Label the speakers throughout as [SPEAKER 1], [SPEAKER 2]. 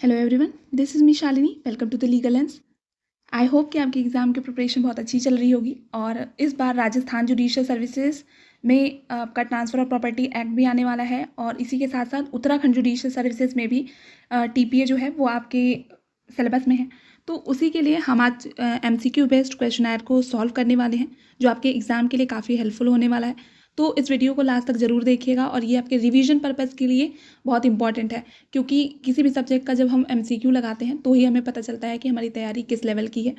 [SPEAKER 1] Hello everyone, this is me Shalini. Welcome to the legal lens. I hope कि आपकी exam की preparation बहुत अच्छी चल रही होगी। और इस बार राजस्थान जुडिशियल सर्विसेज में आपका ट्रांसफ़र ऑफ प्रॉपर्टी एक्ट भी आने वाला है, और इसी के साथ साथ उत्तराखंड जुडिशियल सर्विसेज में भी टीपीए जो है वो आपके सिलेबस में है। तो उसी के लिए हम आज एमसीक्यू बेस्ड क्वेश्चनर को सॉल्व करने वाले हैं, जो आपके एग्ज़ाम के लिए काफ़ी हेल्पफुल होने वाला है। तो इस वीडियो को लास्ट तक ज़रूर देखिएगा, और ये आपके रिवीजन पर्पज़ के लिए बहुत इंपॉर्टेंट है, क्योंकि किसी भी सब्जेक्ट का जब हम एमसीक्यू लगाते हैं तो ही हमें पता चलता है कि हमारी तैयारी किस लेवल की है।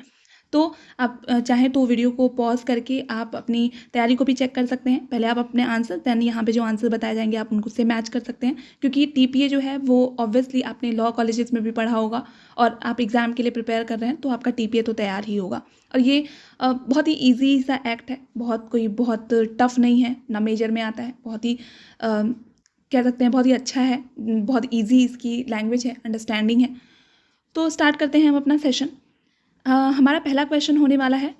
[SPEAKER 1] तो आप चाहें तो वीडियो को पॉज करके आप अपनी तैयारी को भी चेक कर सकते हैं। पहले आप अपने आंसर, देन यहाँ पे जो आंसर बताए जाएंगे आप उनको से मैच कर सकते हैं, क्योंकि टीपीए जो है वो ऑब्वियसली आपने लॉ कॉलेजेस में भी पढ़ा होगा, और आप एग्ज़ाम के लिए प्रिपेयर कर रहे हैं तो आपका टीपीए तो तैयार ही होगा। और ये बहुत ही ईजी सा एक्ट है, बहुत टफ नहीं है, ना मेजर में आता है, बहुत ही कह सकते हैं बहुत ही अच्छा है, बहुत ईजी इसकी लैंग्वेज है, अंडरस्टैंडिंग है। तो स्टार्ट करते हैं हम अपना सेशन। हमारा पहला क्वेश्चन होने वाला है,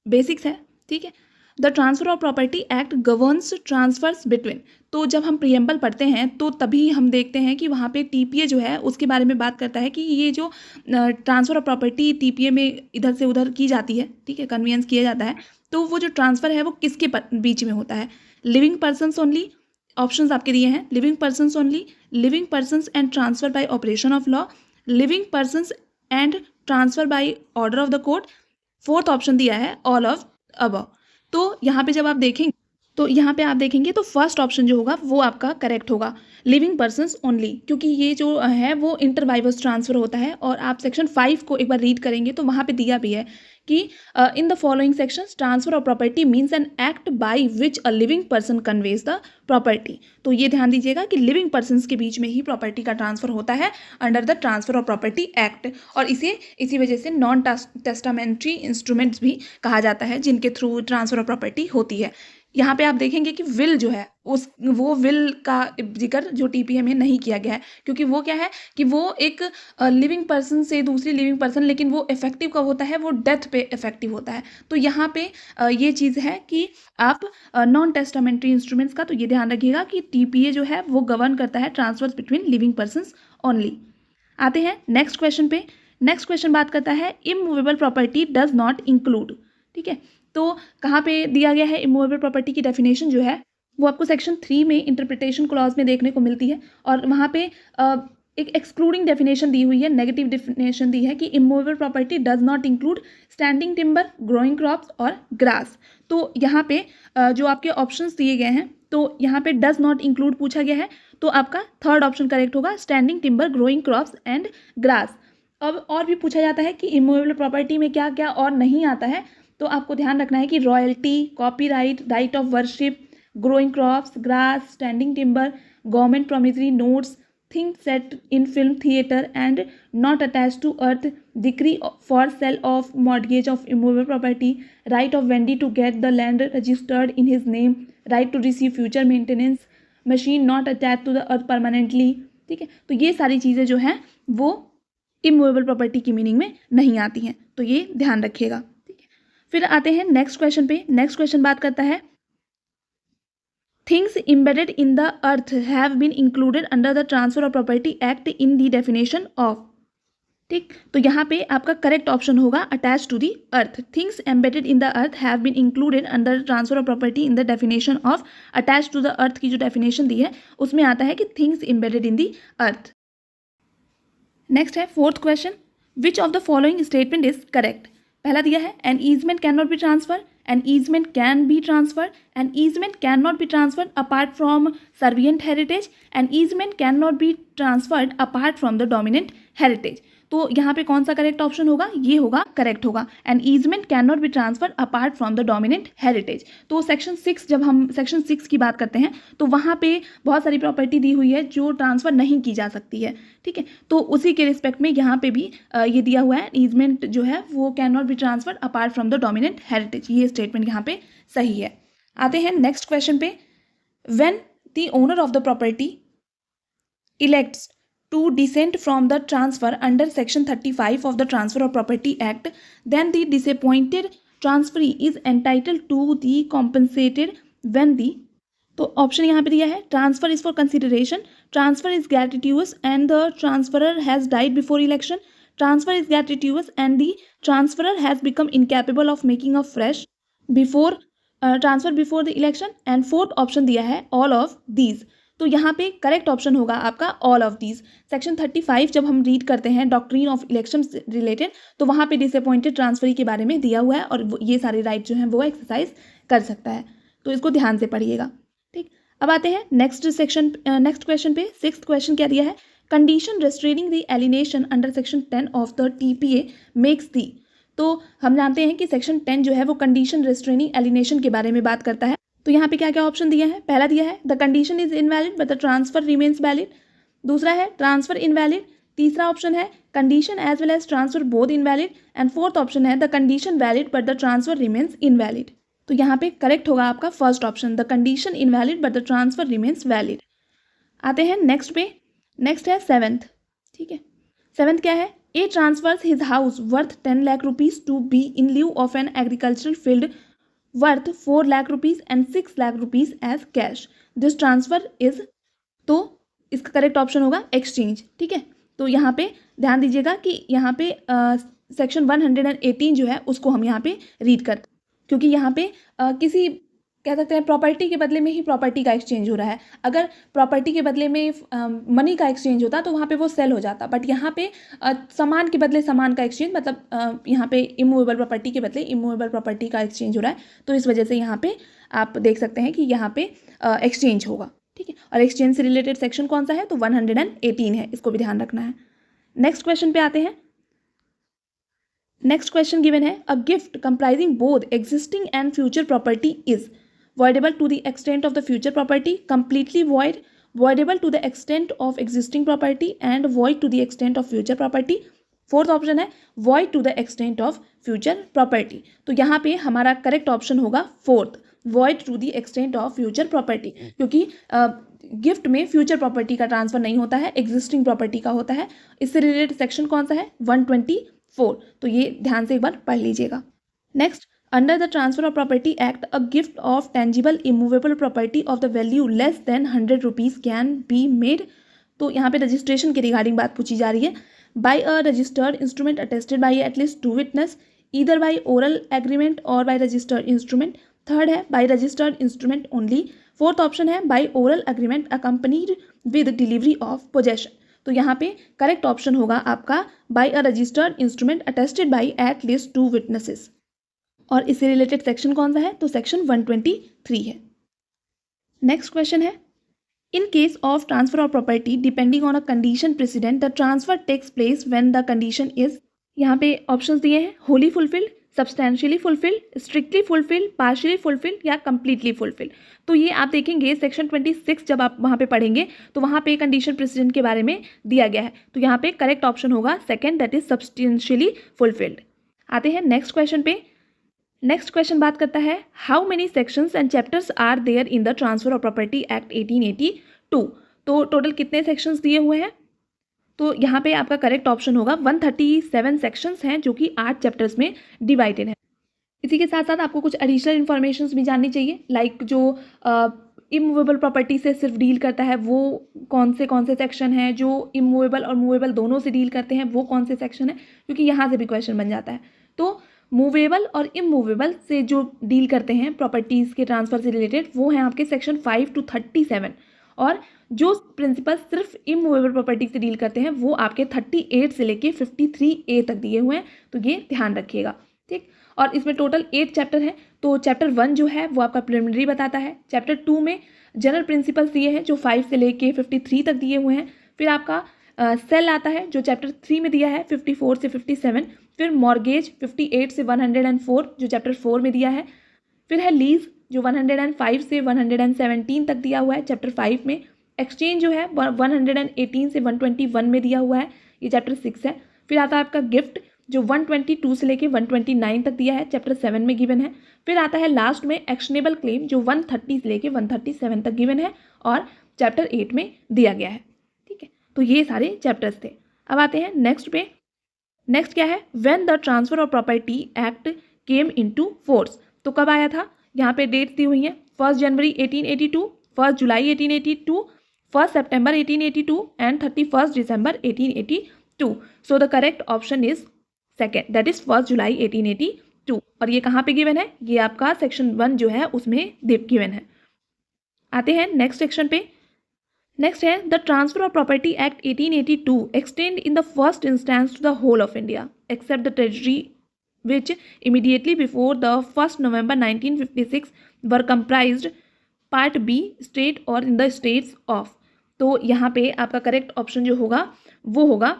[SPEAKER 1] बेसिक्स है, ठीक है। The transfer of property act governs transfers between. तो जब हम प्रियम्बल पढ़ते हैं तो तभी हम देखते हैं कि वहाँ पे टीपीए जो है उसके बारे में बात करता है कि ये जो ट्रांसफ़र ऑफ प्रॉपर्टी टीपीए में इधर से उधर की जाती है, ठीक है, कन्वीनियंस किया जाता है, तो वो जो ट्रांसफ़र है वो किसके बीच में होता है। लिविंग पर्सनस ओनली, ऑप्शंस आपके दिए हैं, living persons only, living persons and transfer bye operation of law, living persons and transfer bye order of the court, fourth option दिया है ऑल ऑफ अबव। तो यहाँ पे जब आप देखेंगे तो फर्स्ट ऑप्शन जो होगा वो आपका करेक्ट होगा, लिविंग पर्सनस ओनली, क्योंकि ये जो है वो इंटरवाइवस ट्रांसफ़र होता है। और आप सेक्शन 5 को एक बार रीड करेंगे तो वहाँ पे दिया भी है कि in the following sections transfer of property means an act by which a living person conveys the property. तो ये ध्यान दीजिएगा कि लिविंग पर्सनस के बीच में ही प्रॉपर्टी का ट्रांसफ़र होता है under the transfer of property act. और इसी वजह से नॉन टेस्टामेंट्री इंस्ट्रूमेंट्स भी कहा जाता है, जिनके थ्रू ट्रांसफ़र ऑफ प्रॉपर्टी होती है। यहाँ पे आप देखेंगे कि विल जो है वो विल का जिक्र जो टीपीए में नहीं किया गया है, क्योंकि वो क्या है कि वो एक लिविंग पर्सन से दूसरी लिविंग पर्सन, लेकिन वो इफेक्टिव कब होता है, वो डेथ पे इफेक्टिव होता है। तो यहाँ पे ये चीज़ है कि आप नॉन टेस्टामेंट्री इंस्ट्रूमेंट्स का तो ये ध्यान रखिएगा कि टीपीए जो है वो गवर्न करता है transfers between living persons only. आते हैं नेक्स्ट क्वेश्चन पे। नेक्स्ट क्वेश्चन बात करता है immovable property does not include, ठीक है। तो कहाँ पे दिया गया है इमूवेबल प्रॉपर्टी की डेफिनेशन जो है वो आपको सेक्शन 3 में इंटरप्रिटेशन क्लॉज में देखने को मिलती है, और वहाँ पे एक एक्सक्लूडिंग डेफिनेशन दी हुई है, नेगेटिव डेफिनेशन दी है कि immovable property does not include standing timber, growing crops और ग्रास। तो यहाँ पे जो आपके ऑप्शंस दिए गए हैं, तो यहाँ पे डज नॉट इंक्लूड पूछा गया है, तो आपका थर्ड ऑप्शन करेक्ट होगा, standing timber, growing crops and grass. अब और भी पूछा जाता है कि इमूवेबल प्रॉपर्टी में क्या क्या और नहीं आता है, तो आपको ध्यान रखना है कि royalty, copyright, right of worship, growing crops, grass, standing timber, government promissory notes, things set in film theatre and not attach to earth, decree for sale of mortgage of immovable property, right of vendee to get the land registered in his name, right to receive future maintenance, machine not attach to the earth permanently, ठीक है। तो ये सारी चीज़ें जो हैं वो immovable property की मीनिंग में नहीं आती हैं, तो ये ध्यान रखिएगा, ठीक है। फिर आते हैं नेक्स्ट क्वेश्चन पे। नेक्स्ट क्वेश्चन बात करता है things embedded in the earth have been included under the transfer of property act in the definition of, ठीक। तो यहाँ पे आपका करेक्ट ऑप्शन होगा attach to the earth. Things embedded in the earth have been included under transfer of property in the definition of. Attach to the earth की जो डेफिनेशन दी है उसमें आता है कि things embedded in the earth. Next है fourth question, which of the following statement is correct. पहला दिया है an easement can not be transfer, an easement can be transferred, an easement cannot be transferred apart from servient heritage, an easement cannot be transferred apart from the dominant heritage। तो यहाँ पे कौन सा correct option होगा, ये होगा correct होगा, an easement can not be transfer apart from the dominant heritage. तो सेक्शन 6, जब हम सेक्शन 6 की बात करते हैं तो वहाँ पे बहुत सारी प्रॉपर्टी दी हुई है जो ट्रांसफ़र नहीं की जा सकती है, ठीक है। तो उसी के रिस्पेक्ट में यहाँ पे भी ये दिया हुआ है, ईजमेंट जो है वो can not be transfer apart from the dominant heritage, ये स्टेटमेंट यहाँ पे सही है। आते हैं नेक्स्ट क्वेश्चन पे। When the owner of the property elects to dissent from the transfer under section 35 of the Transfer of Property Act, then the disappointed transferee is entitled to the compensated when the तो option यहाँ पे दिया है, transfer is for consideration, transfer is gratuitous and the transferor has died before election, transfer is gratuitous and the transferor has become incapable of making a fresh before transfer before the election, and fourth option दिया है all of these. तो यहाँ पे correct option होगा आपका all of these. Section 35 जब हम read करते हैं डॉक्ट्रिन ऑफ इलेक्शन रिलेटेड, तो वहाँ पे डिसअपॉइंटेड ट्रांसफरी के बारे में दिया हुआ है और ये सारे राइट जो हैं वो एक्सरसाइज कर सकता है, तो इसको ध्यान से पढ़िएगा। ठीक, अब आते हैं नेक्स्ट क्वेश्चन पे। सिक्स्थ क्वेश्चन क्या दिया है, condition restraining the alienation under section 10 of the TPA makes दी। तो हम जानते हैं कि सेक्शन 10 जो है वो कंडीशन रेस्ट्रेनिंग एलिनेशन के बारे में बात करता है। तो यहाँ पे क्या क्या ऑप्शन दिया है, पहला दिया है the condition is invalid but the transfer remains valid, दूसरा है ट्रांसफर इनवैलिड, तीसरा ऑप्शन है condition as well as transfer both invalid, and fourth option है the condition valid but the transfer remains invalid. तो यहाँ पे करेक्ट होगा आपका first option, the condition invalid but the transfer remains valid. आते हैं नेक्स्ट पे, नेक्स्ट है सेवेंथ। ठीक है, सेवेंथ क्या है, A transfers his house worth 10 lakh rupees to be in lieu of an agricultural field worth 4 lakh rupees and 6 lakh rupees as cash, this transfer is. तो इसका करेक्ट ऑप्शन होगा एक्सचेंज। ठीक है, तो यहाँ पे ध्यान दीजिएगा कि यहाँ पे सेक्शन 118 जो है उसको हम यहाँ पे रीड करते हैं, क्योंकि यहाँ पे किसी कह सकते हैं प्रॉपर्टी के बदले में ही प्रॉपर्टी का एक्सचेंज हो रहा है। अगर प्रॉपर्टी के बदले में मनी का एक्सचेंज होता तो वहाँ पे वो सेल हो जाता, बट यहाँ पे सामान के बदले सामान का एक्सचेंज, मतलब यहाँ पे इमूवेबल प्रॉपर्टी के बदले इमूवेबल प्रॉपर्टी का एक्सचेंज हो रहा है। तो इस वजह से यहाँ पे आप देख सकते हैं कि यहाँ पे एक्सचेंज होगा। ठीक है, और एक्सचेंज से रिलेटेड सेक्शन कौन सा है, तो 118 है, इसको भी ध्यान रखना है। नेक्स्ट क्वेश्चन पे आते हैं। नेक्स्ट क्वेश्चन गिवन है, a gift comprising both existing and future property is voidable to the extent of the future property, completely void, voidable to the extent of existing property, and void to the extent of future property। Fourth option है void to the extent of future property। तो यहाँ पे हमारा correct option होगा fourth, void to the extent of future property, क्योंकि gift में future property का transfer नहीं होता है, एग्जिस्टिंग प्रॉपर्टी का होता है। इससे रिलेटेड सेक्शन कौन सा है, 124। तो ये ध्यान से एक बार पढ़ लीजिएगा। Next, under the transfer of property act, a gift of tangible immovable property of the value less than 100 rupees can be made। तो यहाँ पे रजिस्ट्रेशन के रिगार्डिंग बात पूछी जा रही है। by a registered instrument attested by at least 2 witness, either by oral agreement or by registered instrument। Third है by registered instrument only। Fourth option है by oral agreement accompanied with delivery of possession। तो यहाँ पे correct option होगा आपका by a registered instrument attested by at least 2 witnesses। और इससे related section कौन सा है, तो सेक्शन 123 है। नेक्स्ट क्वेश्चन है, in case of transfer of property depending on a condition precedent the transfer takes place when the condition is. यहाँ पे ऑप्शंस दिए हैं, wholly fulfilled, substantially fulfilled, strictly fulfilled, partially fulfilled या completely fulfilled. तो ये आप देखेंगे सेक्शन 26 जब आप वहाँ पे पढ़ेंगे तो वहाँ पे कंडीशन प्रेसिडेंट के बारे में दिया गया है। तो यहाँ पे करेक्ट ऑप्शन होगा second, that is substantially fulfilled. आते हैं नेक्स्ट क्वेश्चन पे। नेक्स्ट क्वेश्चन बात करता है, how many sections and chapters are there in the transfer of property act 1882। तो टोटल कितने सेक्शंस दिए हुए हैं, तो यहाँ पे आपका करेक्ट ऑप्शन होगा 137 सेक्शंस हैं जो कि 8 चैप्टर्स में डिवाइडेड है। इसी के साथ साथ आपको कुछ एडिशनल इन्फॉर्मेशन भी जाननी चाहिए, लाइक जो इमूवेबल प्रॉपर्टी से सिर्फ डील करता है वो कौन से सेक्शन है, जो इमूवेबल और मूवेबल दोनों से डील करते हैं वो कौन से सेक्शन है, क्योंकि यहाँ से भी क्वेश्चन बन जाता है। तो मूवेबल और इमूवेबल से जो डील करते हैं प्रॉपर्टीज़ के ट्रांसफर से रिलेटेड वो हैं आपके सेक्शन 5 to 37, और जो प्रिंसिपल सिर्फ इमूवेबल प्रॉपर्टी से डील करते हैं वो आपके 38 से लेके 53A तक दिए हुए हैं। तो ये ध्यान रखिएगा। ठीक, और इसमें टोटल 8 चैप्टर हैं। तो चैप्टर 1 जो है वो आपका प्रिलिमिनरी बताता है। चैप्टर 2 में जनरल प्रिंसिपल्स दिए हैं जो 5 से लेके 53 तक दिए हुए हैं। फिर आपका सेल आता है जो चैप्टर 3 में दिया है 54 से 57। फिर मॉर्गेज 58 से 104 जो चैप्टर 4 में दिया है। फिर है लीज जो 105 से 117 तक दिया हुआ है चैप्टर 5 में। एक्सचेंज जो है 118 से 121 में दिया हुआ है, ये चैप्टर 6 है। फिर आता है आपका गिफ्ट जो 122 से लेके 129 तक दिया है, चैप्टर 7 में गिवन है। फिर आता है लास्ट में एक्शनेबल क्लेम जो 130 से लेके 137 तक गिवन है और चैप्टर 8 में दिया गया है। ठीक है, तो ये सारे चैप्टर्स थे। अब आते हैं नेक्स्ट पे। नेक्स्ट क्या है, when the transfer of property act came into force. तो कब आया था, यहाँ पे डेट्स दी हुई हैं 1 जनवरी 1882, 1 जुलाई 1882, 1 September 1882 and 31 December 1882. So the correct option is second, that is 1 July 1882. और ये कहाँ पे गिवन है? ये आपका सेक्शन 1 जो है उसमें गिवन है। आते हैं नेक्स्ट सेक्शन पे। नेक्स्ट है the transfer of property act 1882 extend in the first instance to the whole of India except the territory which immediately before the 1st November 1956 were comprised part B state or in the states of। तो यहाँ पे आपका correct option जो होगा वो होगा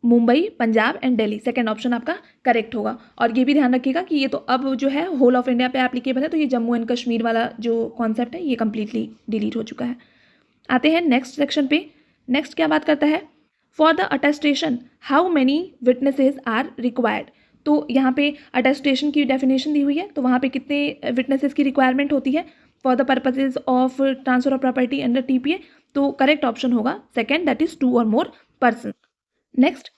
[SPEAKER 1] Mumbai, Punjab and Delhi. Second option आपका correct होगा। और ये भी ध्यान रखिएगा कि ये तो अब जो है होल ऑफ इंडिया पे एप्लीकेबल है, तो ये जम्मू एंड कश्मीर वाला जो कॉन्सेप्ट है ये कम्प्लीटली डिलीट हो चुका है। आते हैं नेक्स्ट सेक्शन पे। नेक्स्ट क्या बात करता है? For the attestation how many witnesses are required. तो यहाँ पे अटेस्टेशन की डेफिनेशन दी हुई है, तो वहाँ पे कितने विटनेसेस की रिक्वायरमेंट होती है for the purposes of transfer of property under TPA. तो करेक्ट ऑप्शन होगा सेकेंड, दैट इज 2 और more person. Next,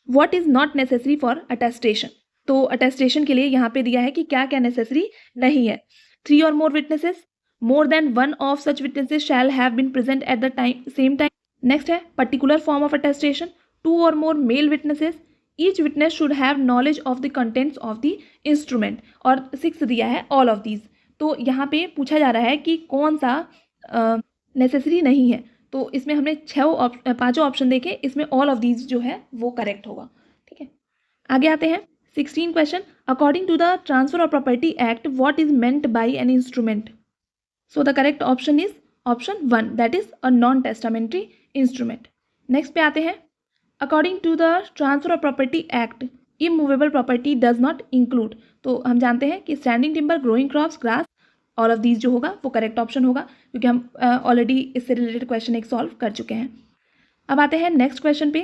[SPEAKER 1] what is not necessary for attestation. तो अटेस्टेशन के लिए यहाँ पे दिया है कि क्या क्या नेसेसरी नहीं है। 3 और more witnesses, more than 1 of such witnesses shall have been present at the same time. Next है पर्टिकुलर फॉर्म ऑफ अटेस्टेशन, 2 और more male witnesses, each witness should have knowledge of the contents of the instrument. और 6 दिया है all of these. तो यहाँ पे पूछा जा रहा है कि कौन सा नेसेसरी नहीं है। तो इसमें हमने 5 ऑप्शन देखे, इसमें ऑल ऑफ दीज जो है वो करेक्ट होगा। ठीक है, आगे आते हैं 16 question. According to the transfer of property act what is meant by an instrument. So the correct option is option 1, that is a non testamentary instrument. Next पे आते हैं according to the transfer of property act immovable property does not include. तो हम जानते हैं कि standing timber, growing crops, grass, all of these जो होगा वो करेक्ट ऑप्शन होगा, क्योंकि हम ऑलरेडी इससे रिलेटेड क्वेश्चन एक सॉल्व कर चुके हैं। अब आते हैं नेक्स्ट क्वेश्चन पे।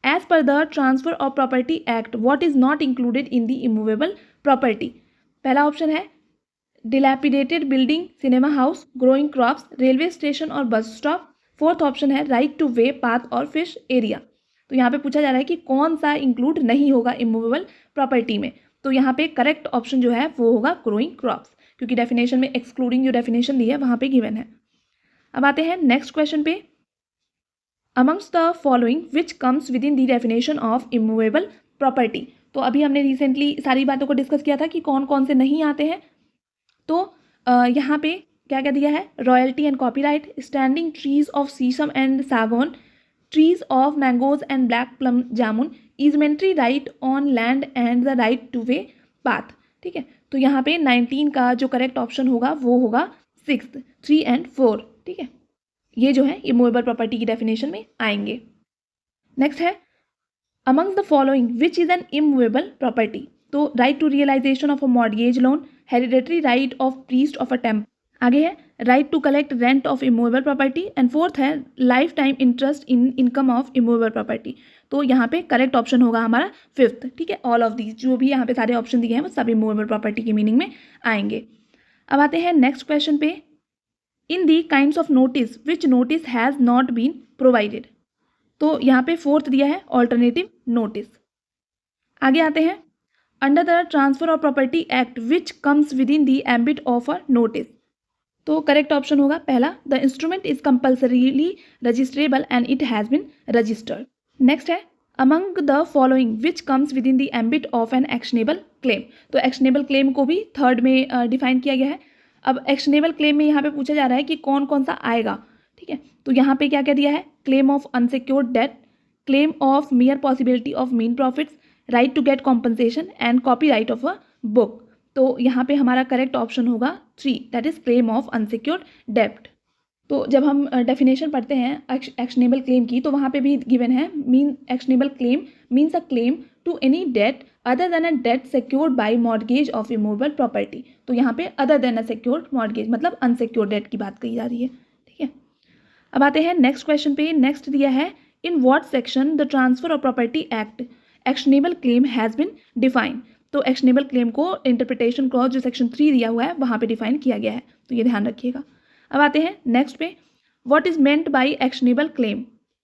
[SPEAKER 1] As per the transfer of property act what is not included in the immovable property. पहला ऑप्शन है dilapidated building, cinema house, growing crops, railway station और बस स्टॉप। फोर्थ ऑप्शन है राइट टू वे, पाथ और fish area. तो यहाँ पे पूछा जा रहा है कि कौन सा इंक्लूड नहीं होगा इमूवेबल प्रॉपर्टी में। तो यहाँ पे करेक्ट ऑप्शन जो है वो होगा ग्रोइंग क्रॉप्स, क्योंकि डेफिनेशन में एक्सक्लूडिंग जो डेफिनेशन दी है वहाँ पे गिवन है। अब आते हैं नेक्स्ट क्वेश्चन पे। Amongst the following which comes with in the definition of immovable property. तो अभी हमने रिसेंटली सारी बातों को डिस्कस किया था कि कौन कौन से नहीं आते हैं। तो यहाँ पे क्या क्या दिया है? Royalty and copyright, standing trees of shisham and sagaun, trees of mangoes and black plum jamun, easementary right on land and the right to way path. ठीक है, तो यहाँ पे 19 का जो करेक्ट ऑप्शन होगा वो होगा 6, 3 एंड 4। ठीक है, ये जो है इमूवेबल प्रॉपर्टी की डेफिनेशन में आएंगे। नेक्स्ट है amongst the following which is an immovable property. तो right to realisation of a mortgage loan, hereditary right of priest of a temple. आगे है right to collect rent of immovable property and fourth है life time interest in income of immovable property. तो यहाँ पे correct option होगा हमारा 5th। ठीक है, ऑल ऑफ दीज जो भी यहाँ पे सारे ऑप्शन दिए हैं वो सब इमूवेबल प्रॉपर्टी की मीनिंग में आएंगे। अब आते हैं नेक्स्ट क्वेश्चन पे। In the kinds of notice which notice has not been provided. तो यहाँ पे 4th दिया है ऑल्टरनेटिव नोटिस। आगे आते हैं under the transfer of property act which comes with in the ambit of a notice. तो करेक्ट ऑप्शन होगा पहला, the instrument is compulsorily registrable and it has been registered. Next है among the following which comes with in the ambit of an actionable claim. तो actionable claim को भी 3rd में define किया गया है। अब एक्शनेबल क्लेम में यहाँ पे पूछा जा रहा है कि कौन कौन सा आएगा। ठीक है, तो यहाँ पे क्या क्या दिया है? Claim of unsecured debt, claim of mere possibility of मीन profits, right to get compensation and copy right of a book. तो यहाँ पे हमारा करेक्ट ऑप्शन होगा 3, that is claim of unsecured डेब्ट। तो जब हम डेफिनेशन पढ़ते हैं एक्शनेबल क्लेम की, तो वहाँ पे भी गिवन है mean actionable claim means a claim to any debt other than a debt secured by mortgage of immovable property. तो यहाँ पे other than a secured mortgage मतलब अनसिक्योर्ड डेट की बात कही जा रही है। ठीक है, अब आते हैं नेक्स्ट क्वेश्चन पे। नेक्स्ट दिया है in what section the transfer of property act actionable claim has been defined. तो एक्शनेबल क्लेम को इंटरप्रिटेशन क्लॉज जो सेक्शन 3 दिया हुआ है वहाँ पे डिफाइन किया गया है, तो ये ध्यान रखिएगा। अब आते हैं नेक्स्ट पे, what is meant by actionable claim.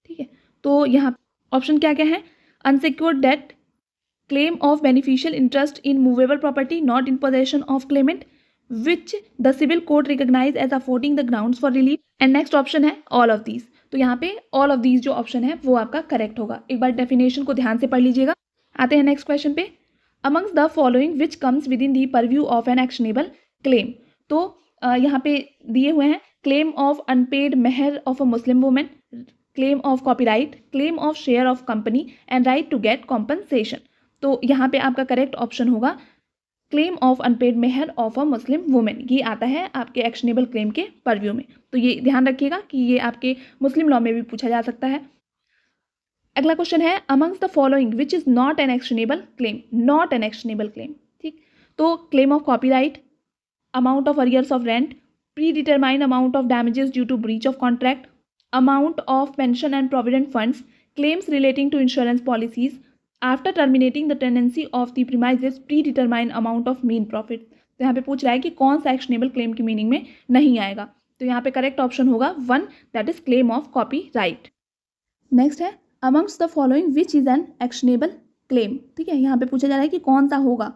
[SPEAKER 1] ठीक है, तो यहाँ ऑप्शन क्या क्या है? Unsecured debt, claim of beneficial interest in movable property not in possession of claimant, which the civil court recognise as affording the grounds for relief, and next option है all of these. तो यहाँ पे all of these जो option है वो आपका correct होगा। एक बार डेफिनेशन को ध्यान से पढ़ लीजिएगा। आते हैं नेक्स्ट क्वेश्चन पे। Amongst the following which comes with in the purview of an actionable claim. तो यहाँ पे दिए हुए हैं claim of unpaid mehr of a Muslim women, claim of copyright, claim of share of company and right to get compensation. तो यहाँ पे आपका करेक्ट ऑप्शन होगा claim of unpaid mehr of a Muslim women. ये आता है आपके एक्शनेबल क्लेम के परव्यू में। तो ये ध्यान रखिएगा कि ये आपके मुस्लिम लॉ में भी पूछा जा सकता है। अगला क्वेश्चन है amongst the following which is not an actionable claim, not an actionable claim. ठीक, तो claim of copyright, amount of arrears of rent, pre determined amount of damages due to breach of contract, amount of pension and provident funds, claims relating to insurance policies, after terminating the tenancy of the premises pre determined amount of मीन profit. तो यहाँ पे पूछ रहा है कि कौन सा एक्शनेबल क्लेम की मीनिंग में नहीं आएगा। तो यहाँ पे करेक्ट ऑप्शन होगा 1, that is claim of copyright. Next है amongst the following which is an actionable claim. ठीक है, यहाँ पे पूछा जा रहा है कि कौन सा होगा।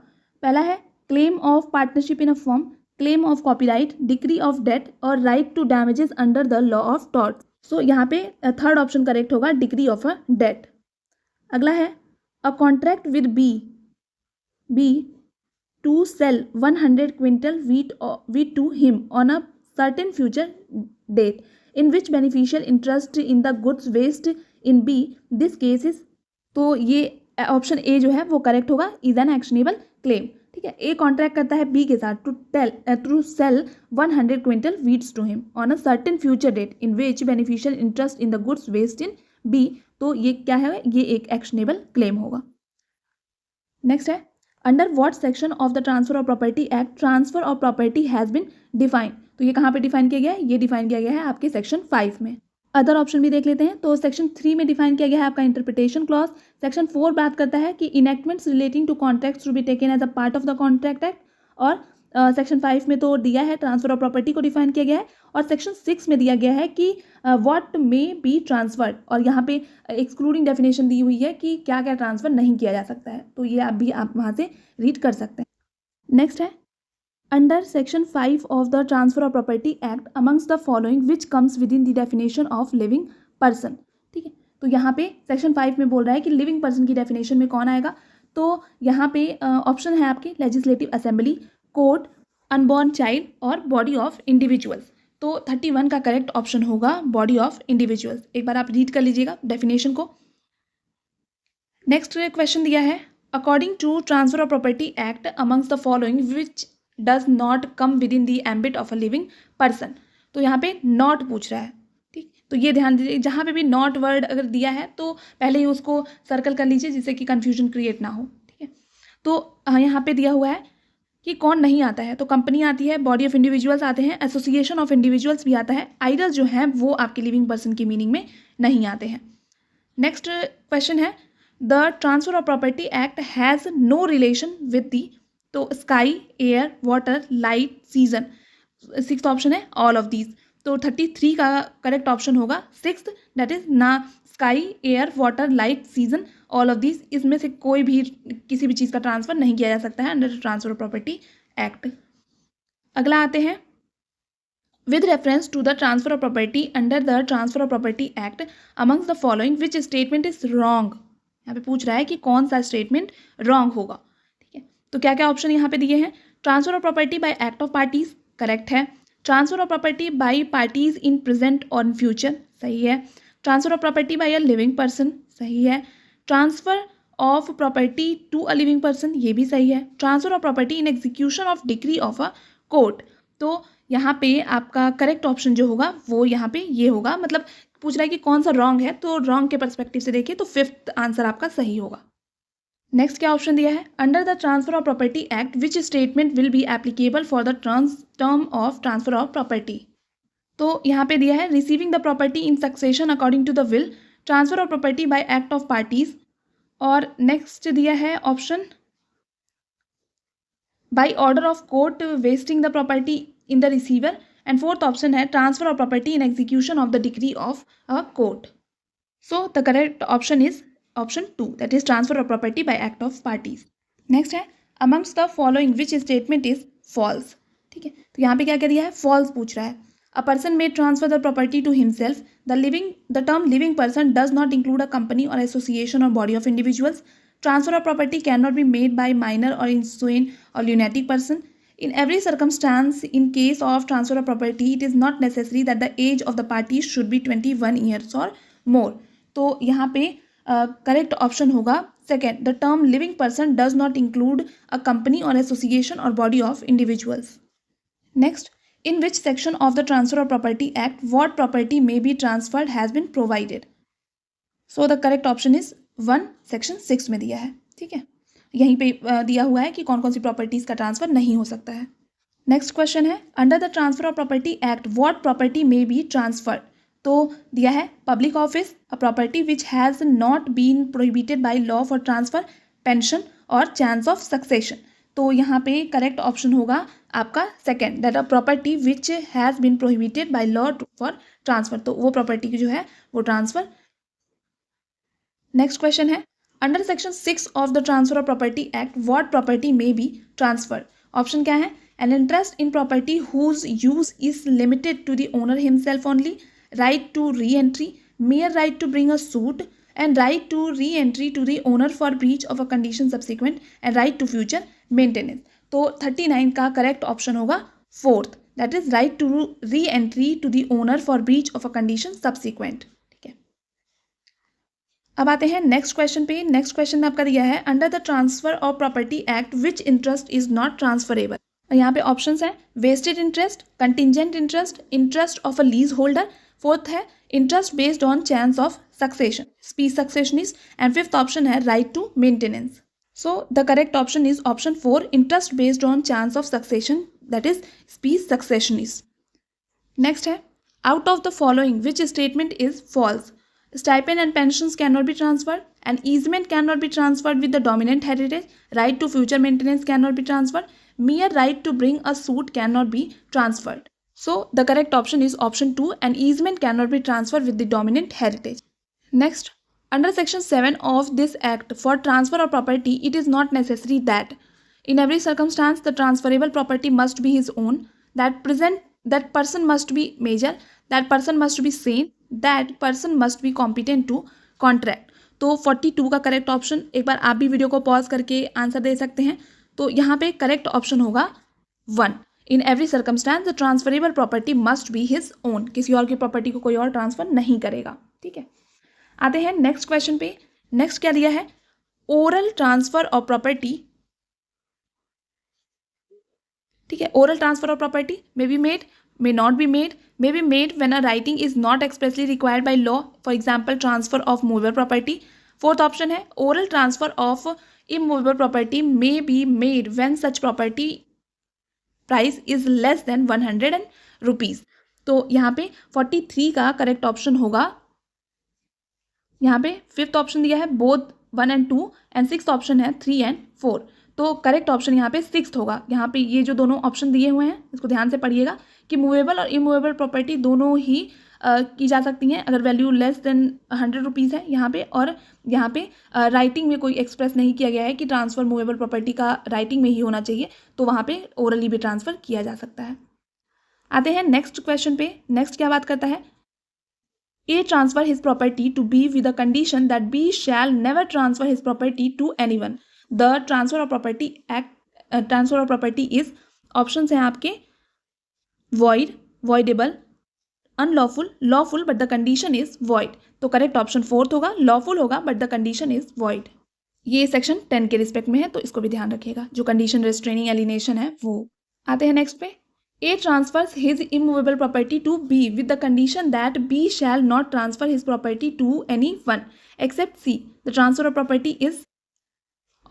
[SPEAKER 1] पहला है claim of partnership in a firm, claim of copyright, decree of debt और right to damages under the law of tort. So यहाँ पे थर्ड ऑप्शन करेक्ट होगा, डिक्री ऑफ अ डेट। अगला है a contract with B to sell 100 quintal wheat to him on a certain future date in which beneficial interest in the goods waste in B this case is। तो ये option A जो है वो correct होगा, is an actionable claim. ठीक है, a contract करता है बी के साथ to sell 100 quintal wheats to him on a certain future date in which beneficial interest in the goods waste in B। तो ये क्या है, ये एक एक्शनेबल क्लेम होगा। नेक्स्ट है under what section of the transfer of property act transfer of property has been define. तो ये कहाँ पे डिफाइन किया गया है, ये डिफाइन किया गया है आपके सेक्शन 5 में। अदर ऑप्शन भी देख लेते हैं। तो सेक्शन 3 में डिफाइन किया गया है आपका इंटरप्रिटेशन क्लॉज। सेक्शन 4 बात करता है कि enactments relating to contracts to be taken as a part of the contract act. और सेक्शन 5 में तो दिया है ट्रांसफर ऑफ प्रॉपर्टी को डिफाइन किया गया है। और सेक्शन 6 में दिया गया है कि व्हाट मे बी ट्रांसफर्ड, और यहाँ पे एक्सक्लूडिंग डेफिनेशन दी हुई है कि क्या क्या ट्रांसफर नहीं किया जा सकता है। तो ये आप वहाँ से रीड कर सकते हैं। नेक्स्ट है under section 5 of the transfer of property act amongst the following which comes with in the definition of living person. ठीक है, तो यहाँ पे सेक्शन 5 में बोल रहा है कि लिविंग पर्सन की डेफिनेशन में कौन आएगा। तो यहाँ पे ऑप्शन है आपके legislative assembly, court, unborn child और बॉडी ऑफ इंडिविजुअल्स। तो 31 का करेक्ट ऑप्शन होगा बॉडी ऑफ इंडिविजुअल्स। एक बार आप रीड कर लीजिएगा डेफिनेशन को। नेक्स्ट क्वेश्चन दिया है according to transfer of property act amongst the following which does not come with in the ambit of a living person. तो यहाँ पे नॉट पूछ रहा है। ठीक, तो ये ध्यान दीजिए, जहाँ पे भी नॉट वर्ड अगर दिया है तो पहले ही उसको सर्कल कर लीजिए जिससे कि कंफ्यूजन क्रिएट ना हो। ठीक है, तो यहाँ पे दिया हुआ है कि कौन नहीं आता है। तो कंपनी आती है, बॉडी ऑफ इंडिविजुअल्स आते हैं, एसोसिएशन ऑफ इंडिविजुअल्स भी आता है, आइडल्स जो हैं वो आपके लिविंग पर्सन की मीनिंग में नहीं आते हैं। नेक्स्ट क्वेश्चन है the transfer of property act has no relation with the. तो sky, air, water, light, season. 6th option है ऑल ऑफ दीज। तो 33 का करेक्ट ऑप्शन होगा 6th, दैट इज ना sky, air, water, light, season, all of these. इसमें से कोई भी किसी भी चीज़ का ट्रांसफर नहीं किया जा सकता है under transfer of property act. अगला आते हैं with reference to the transfer of property under the transfer of property act amongst the following which statement is wrong। यहाँ पे पूछ रहा है कि कौन सा स्टेटमेंट रॉन्ग होगा। ठीक है, तो क्या क्या ऑप्शन यहाँ पे दिए हैं। Transfer of property by act of parties, correct है। Transfer of property by parties in present और इन फ्यूचर, सही है। Transfer of property by a living person, सही है। Transfer of property to a living person, ये भी सही है। Transfer of property in execution of decree of a court. तो यहाँ पे आपका करेक्ट ऑप्शन जो होगा वो यहाँ पे ये होगा, मतलब पूछ रहा है कि कौन सा रॉन्ग है, तो रॉन्ग के पर्सपेक्टिव से देखिए तो 5th आंसर आपका सही होगा। नेक्स्ट क्या ऑप्शन दिया है under the transfer of property act which statement will be applicable for the term of transfer of property. तो यहाँ पे दिया है receiving the property in succession according to the will, transfer of property by act of parties, और next दिया है option by order of court vesting the property in the receiver, and 4th option है transfer of property in execution of the decree of a court। So the correct option is option 2, that is transfer of property by act of parties। Next है amongst the following which statement is false। ठीक है, तो यहाँ पे क्या कह दिया है, फॉल्स पूछ रहा है. A person may transfer the property to himself. The term living person does not include a company और एसोसिएशन और body of individuals. Transfer of property can not be made by minor और insane और lunatic person. In every circumstance, in case of transfer of property, it is not necessary that the age of the parties should be 21 years or more. तो यहाँ पे correct option होगा second. The term living person does not include a company और association और body of individuals. Next, in which section of the Transfer of Property Act what property may be transferred has been provided. So the correct option is 1 section 6 में दिया है. ठीक है, यहीं पे दिया हुआ है कि कौन कौन सी प्रॉपर्टीज का ट्रांसफर नहीं हो सकता है. नेक्स्ट क्वेश्चन है, under the transfer of property act what property may be transferred. तो दिया है public office, a property which has not been prohibited by law for transfer, pension और चांस ऑफ सक्सेशन. तो यहाँ पे करेक्ट ऑप्शन होगा आपका second, that a property which has been prohibited by law for transfer. तो वो property की जो है वो ट्रांसफर. नेक्स्ट क्वेश्चन है, under section 6 of the transfer of property act what property may be transferred. Option क्या है, an interest in property whose use is limited to the owner himself only, right to re-entry, mere right to bring a suit and right to re-entry to the owner for breach of a condition subsequent and right to future maintenance. तो 39 का correct option होगा fourth, that is right to re-entry to the owner for breach of a condition subsequent. ठीक है, अब आते हैं next question पे. Next question में आपका दिया है, under the transfer of property act which interest is not transferable. यहाँ पे ऑप्शंस हैं, vested interest, contingent interest, interest of a lease holder. Fourth है interest based on chance of succession, spes successionis. And fifth option है right to maintenance. So the correct option is option 4, interest based on chance of succession, that is speech सक्सेशनिस्ट. Next है, out of the following which statement is false. Stipend and pensions cannot be transferred. An easement cannot be transferred with the dominant heritage. Right to future maintenance cannot be transferred. Mere right to bring a suit cannot be transferred. So the correct option is option 2. An easement cannot be transferred with the dominant heritage. Next, under section 7 of this act, for transfer of property, it is not necessary that in every circumstance the transferable property must be his own. That person must be major. That person must be sane. That person must be competent to contract. तो 42 का correct option, एक बार आप भी video को pause करके answer दे सकते हैं. तो यहाँ पे करेक्ट ऑप्शन होगा 1, in every circumstance the transferable property must be his own. किसी और की प्रॉपर्टी को कोई और ट्रांसफर नहीं करेगा. ठीक है, आते हैं नेक्स्ट क्वेश्चन पे. नेक्स्ट क्या दिया है, ओरल ट्रांसफर ऑफ प्रॉपर्टी. ठीक है, oral transfer of property may be made, may not be made, may be made when a writing is not expressly required by law, for example transfer of movable property. Fourth option है, oral transfer of immovable property may be made when such property price is less than 100 rupees. तो यहाँ पे 43 का correct option होगा, यहाँ पे fifth option दिया है both 1 and 2 and six option है 3 and 4. तो करेक्ट ऑप्शन यहाँ पे सिक्स्थ होगा. यहाँ पे ये जो दोनों ऑप्शन दिए हुए हैं इसको ध्यान से पढ़िएगा कि मूवेबल और इमूवेबल प्रॉपर्टी दोनों ही की जा सकती हैं अगर वैल्यू लेस देन 100 रुपीज़ है यहाँ पे. और यहाँ पे राइटिंग में कोई एक्सप्रेस नहीं किया गया है कि ट्रांसफ़र मूवेबल प्रॉपर्टी का राइटिंग में ही होना चाहिए, तो वहाँ पे ओरली भी ट्रांसफ़र किया जा सकता है. आते हैं नेक्स्ट क्वेश्चन पे. नेक्स्ट क्या बात करता है, A transfer his property to B with the condition that B shall never transfer his property to anyone. The transfer of property act, transfer of property is, options हैं आपके void, voidable, unlawful, lawful but the condition is void. तो correct option fourth होगा, lawful होगा but the condition is void. ये section 10 के respect में है तो इसको भी ध्यान रखिएगा, जो कंडीशन रेस्ट्रेनिंग एलिनेशन है वो. आते हैं नेक्स्ट पे. A transfers his immovable property to B with the condition that B shall not transfer his property to anyone except C. The transfer of property is,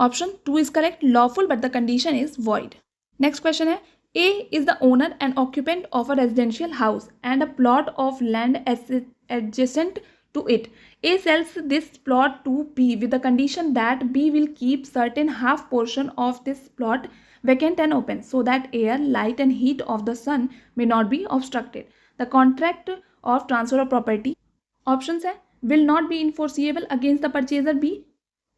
[SPEAKER 1] option 2 is correct, lawful but the condition is void. Next question है, A is the owner and occupant of a residential house and a plot of land adjacent to it. A sells this plot to B with the condition that B will keep certain half portion of this plot vacant and open so that air, light and heat of the sun may not be obstructed. The contract of transfer of property, options है, will not be enforceable against the purchaser B.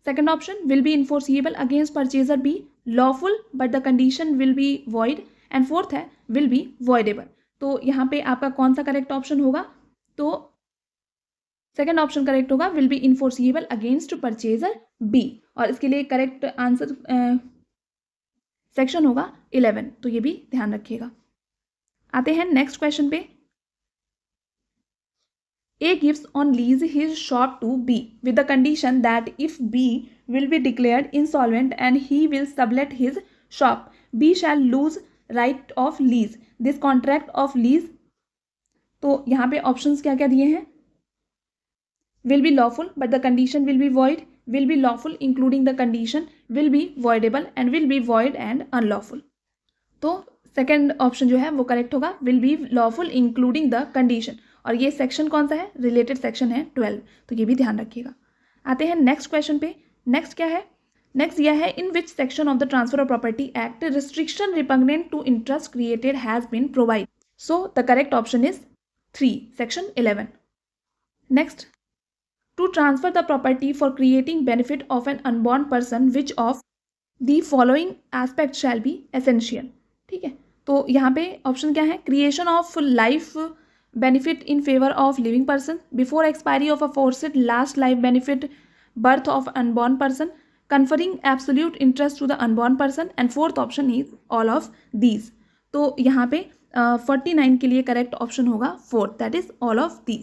[SPEAKER 1] Second option, will be enforceable against purchaser B, lawful but the condition will be void. And fourth है will be voidable. तो यहाँ पे आपका कौन सा correct option होगा? तो सेकेंड ऑप्शन करेक्ट होगा, will be enforceable against purchaser B, और इसके लिए करेक्ट आंसर सेक्शन होगा 11, तो ये भी ध्यान रखिएगा। आते हैं नेक्स्ट क्वेश्चन पे। A gives on lease his shop to B with the condition that if B will be declared insolvent and he will sublet his shop, B shall lose right of lease. This contract of lease, तो यहाँ पे options क्या क्या दिए हैं? Will be lawful but the condition will be void, will be lawful including the condition, will be voidable and will be void and unlawful. तो second option जो है वो करेक्ट होगा, will B lawful including the condition, और ये section कौन सा है? रिलेटेड सेक्शन है 12, तो ये भी ध्यान रखिएगा। आते हैं नेक्स्ट क्वेश्चन पे। नेक्स्ट क्या है? नेक्स्ट यह है, in which section of the transfer of property act restriction repugnant to interest created has been provide. So the correct option is 3, section 11। Next, to transfer the property for creating benefit of an unborn person which of the following aspect shall be essential. ठीक है, तो यहाँ पे option क्या है? Creation of life benefit in favour of living person, before expiry of a forced last life benefit, birth of unborn person, conferring absolute interest to the unborn person, and fourth option is all of these। तो यहाँ पे 49 के लिए correct option होगा 4, that is all of these.